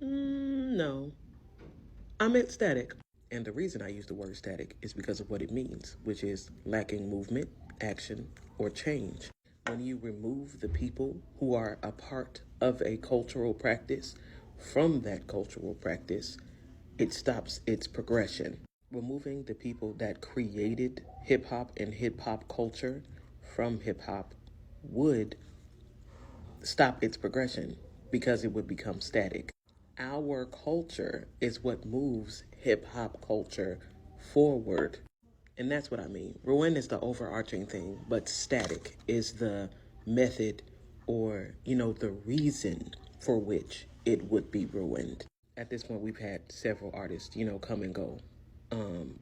No, I meant static. And the reason I use the word static is because of what it means, which is lacking movement, action, or change. When you remove the people who are a part of a cultural practice from that cultural practice, it stops its progression. Removing the people that created hip hop and hip hop culture from hip hop would stop its progression because it would become static. Our culture is what moves hip hop culture forward. And that's what I mean. Ruin is the overarching thing, but static is the method or, the reason for which it would be ruined. At this point, we've had several artists, come and go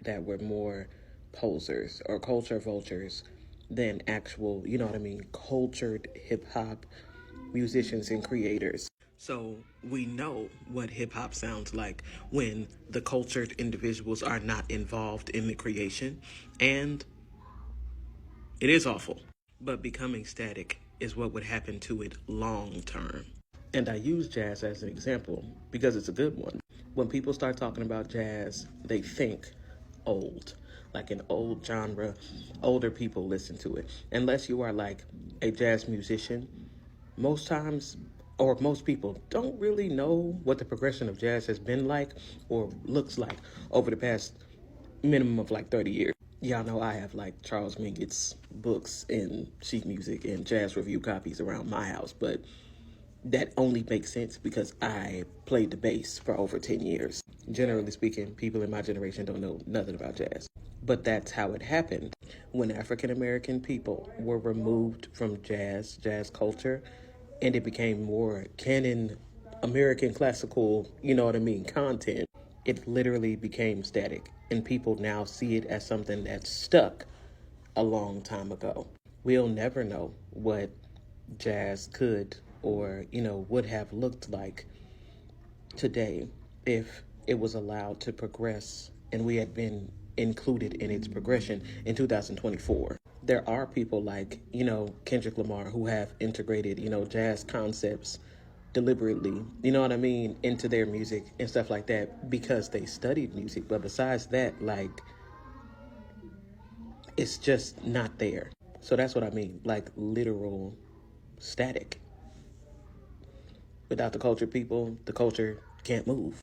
that were more posers or culture vultures than actual, cultured hip hop musicians and creators. So we know what hip hop sounds like when the cultured individuals are not involved in the creation, and it is awful. But becoming static is what would happen to it long term. And I use jazz as an example because it's a good one. When people start talking about jazz, they think old, like an old genre. Older people listen to it. Unless you are like a jazz musician, most times, or most people don't really know what the progression of jazz has been like or looks like over the past minimum of like 30 years. Y'all know I have like Charles Mingus books and sheet music and jazz review copies around my house, but that only makes sense because I played the bass for over 10 years. Generally speaking, people in my generation don't know nothing about jazz. But that's how it happened. When African American people were removed from jazz culture, and it became more canon American classical, content, it literally became static. And people now see it as something that's stuck a long time ago. We'll never know what jazz could or, would have looked like today if it was allowed to progress and we had been included in its progression in 2024. There are people like, Kendrick Lamar who have integrated, jazz concepts deliberately, into their music and stuff like that because they studied music. But besides that, like, it's just not there. So that's what I mean, like literal static. Without the culture people, the culture can't move.